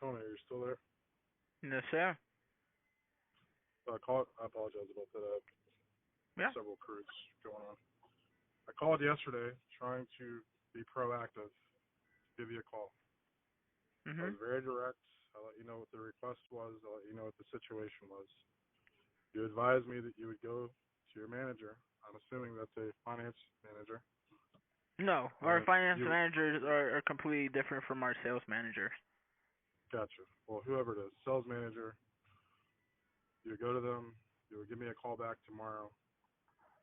Tony, are you still there? No, sir. I apologize about that. I have Yeah. several crews going on. I called yesterday trying to be proactive, give you a call. I was Mhm. very direct. I let you know what the request was. I let you know what the situation was. You advised me that you would go to your manager. I'm assuming that's a finance manager. No, our And finance you, managers are completely different from our sales managers. gotcha. Well, whoever it is, sales manager, you would go to them. You would give me a call back tomorrow,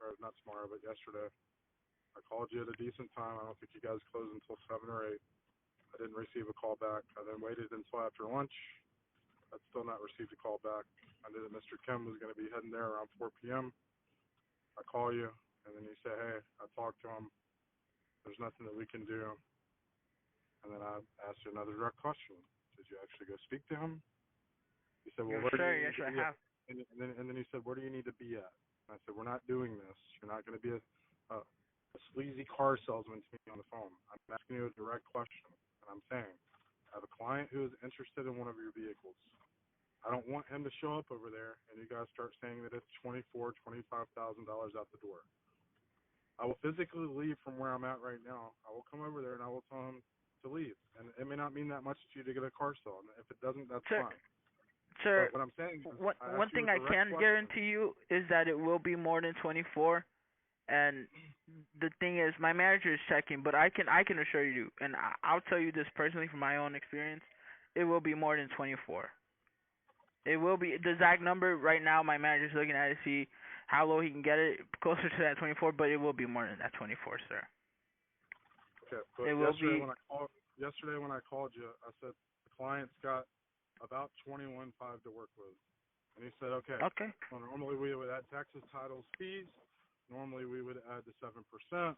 or not tomorrow, but yesterday. I called you at a decent time. I don't think you guys closed until 7 or 8. I didn't receive a call back. I then waited until after lunch. I'd still not received a call back. I knew that Mr. Kim was going to be heading there around 4 p.m. I call you, and then you say, hey, I talked to him. There's nothing that we can do. And then I asked you another direct question. Did you actually go speak to him? He said, well, Yes, where do sir. you Yes, need to I be at? have. And then he said, where do you need to be at? And I said, we're not doing this. You're not going to be a sleazy car salesman to me on the phone. I'm asking you a direct question, and I'm saying, I have a client who is interested in one of your vehicles. I don't want him to show up over there and you guys start saying that it's $25,000 out the door. I will physically leave from where I'm at right now. I will come over there and I will tell him to leave. And it may not mean that much to you to get a car sold. And if it doesn't, that's Sir, fine. sir, But what I'm saying is, I one asked you thing a I direct can question. guarantee you is that it will be more than 24. And the thing is, my manager is checking, but I can assure you, and I'll tell you this personally from my own experience, it will be more than 24. It will be the exact number right now. My manager's looking at it to see how low he can get it, closer to that 24, but it will be more than that 24, sir. Okay, It but will be. yesterday when I called you, I said the client's got about 21.5 to work with. And he said, okay, Okay. well, normally we would add taxes, titles, fees. Normally we would add the 7%.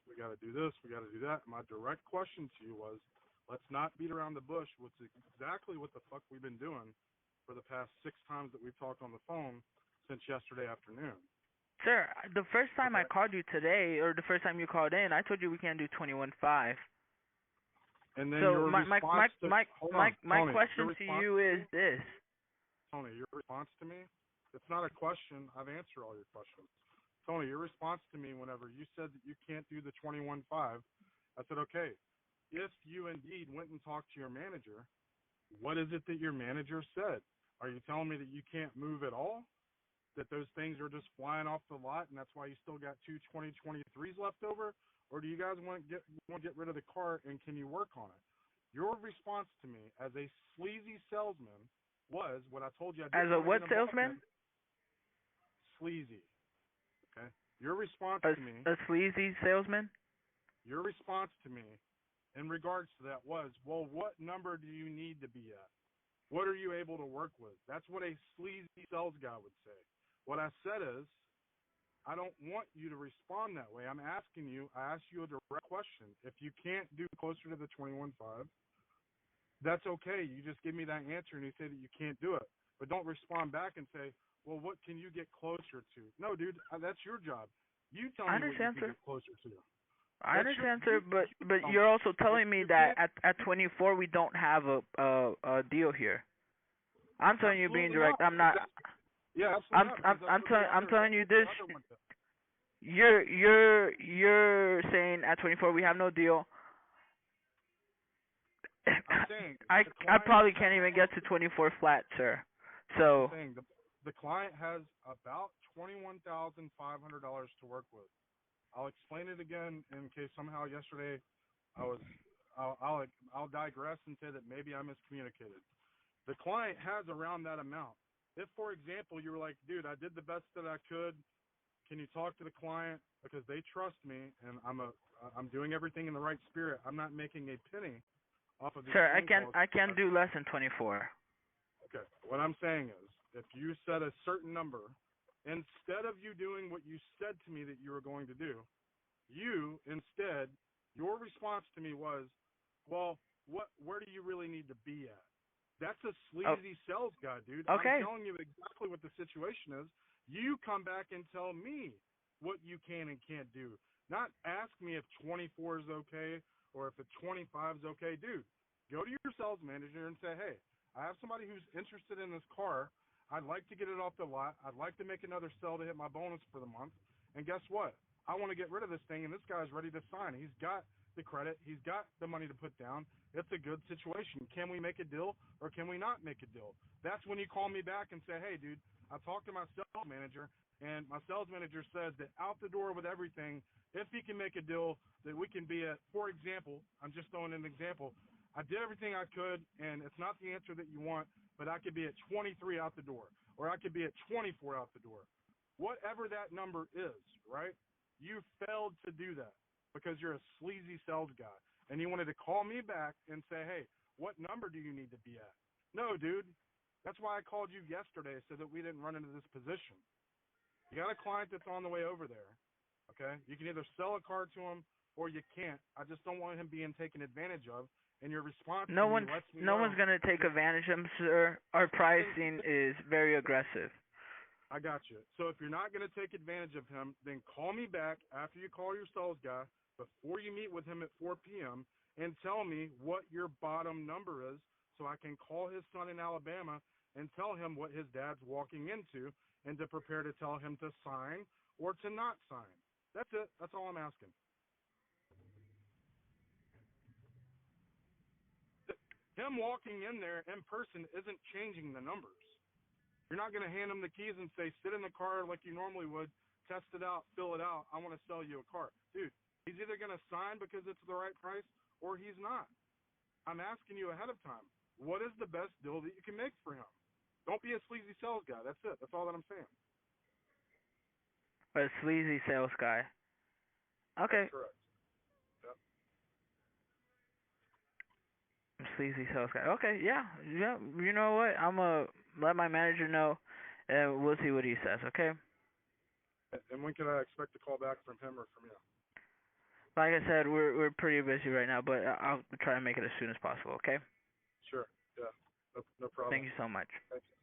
We got to do this. We got to do that. My direct question to you was, let's not beat around the bush, which is exactly what the fuck we've been doing for the past 6 times that we've talked on the phone since yesterday afternoon. Sir, the first time I Okay? called you today, or the first time you called in, I told you we can't do 21.5. And then So your response to, hold on, my Tony, question to you is this. Tony, your response to me, it's not a question. I've answered all your questions. Tony, your response to me whenever you said that you can't do the 21.5, I said, okay, if you indeed went and talked to your manager, what is it that your manager said? Are you telling me that you can't move at all? That those things are just flying off the lot and that's why you still got two 2023s left over? Or do you guys want to get rid of the car and can you work on it? Your response to me as a sleazy salesman was what I told you I As didn't a want to what get involved salesman? in. Sleazy. Okay? Your response A, to me, a sleazy salesman? your response to me in regards to that was, well, what number do you need to be at? What are you able to work with? That's what a sleazy sales guy would say. What I said is, I don't want you to respond that way. I'm asking you, I asked you a direct question. If you can't do closer to the 21.5, that's okay. You just give me that answer and you say that you can't do it. But don't respond back and say, well, what can you get closer to? No, dude, that's your job. You tell I me what you understand, can sir. get closer to. I That's your, understand, sir, you but tell me. you're also If telling me you that can't, at 24 we don't have a deal here. I'm telling you being absolutely not. direct. I'm Because not. that's, yeah, absolutely not. Because that's what the I'm other, telling that's you what the this. other one did. You're saying at 24 we have no deal. I'm saying the I client probably has can't even get about, to 24 flat, sir. I'm So, saying the client has about $21,500 to work with. I'll explain it again in case somehow yesterday I was, I'll digress and say that maybe I miscommunicated. The client has around that amount. If, for example, you were like, dude, I did the best that I could. Can you talk to the client because they trust me and I'm doing everything in the right spirit. I'm not making a penny off of these sir, phone calls. I can do less than 24. Okay. What I'm saying is, if you set a certain number, instead of you doing what you said to me that you were going to do, you instead, your response to me was, well, where do you really need to be at? That's a Oh, sleazy sales guy, dude. I'm okay. telling you exactly what the situation is. You come back and tell me what you can and can't do. Not ask me if 24 is okay or if a 25 is okay. Dude, go to your sales manager and say, hey, I have somebody who's interested in this car. I'd like to get it off the lot. I'd like to make another sell to hit my bonus for the month. And guess what? I want to get rid of this thing, and this guy's ready to sign. He's got the credit. He's got the money to put down. It's a good situation. Can we make a deal or can we not make a deal? That's when you call me back and say, hey, dude, I talked to my sales manager, and my sales manager says that out the door with everything, if he can make a deal that we can be at, for example, I'm just throwing an example, I did everything I could, and it's not the answer that you want, but I could be at 23 out the door, or I could be at 24 out the door. Whatever that number is, right? You failed to do that because you're a sleazy sales guy, and you wanted to call me back and say, hey, what number do you need to be at? No, dude. That's why I called you yesterday so that we didn't run into this position. You got a client that's on the way over there, okay? You can either sell a car to him or you can't. I just don't want him being taken advantage of. And your response No to me one's lets me no know. one's gonna take advantage of him, sir. Our pricing is very aggressive. I got you. So if you're not going to take advantage of him, then call me back after you call your sales guy before you meet with him at 4 p.m. and tell me what your bottom number is so I can call his son in Alabama and tell him what his dad's walking into and to prepare to tell him to sign or to not sign. That's it. That's all I'm asking. Him walking in there in person isn't changing the numbers. You're not going to hand him the keys and say, sit in the car like you normally would, test it out, fill it out. I want to sell you a car. Dude, he's either going to sign because it's the right price or he's not. I'm asking you ahead of time. What is the best deal that you can make for him? Don't be a sleazy sales guy. That's it. That's all that I'm saying. A sleazy sales guy. Okay. That's correct. Yep. Sleazy sales guy. Okay, yeah. You know what? I'm gonna let my manager know, and we'll see what he says. Okay. And when can I expect a call back from him or from you? Like I said, we're pretty busy right now, but I'll try to make it as soon as possible. Okay. Sure. Yeah. No problem. Thank you so much. Thank you.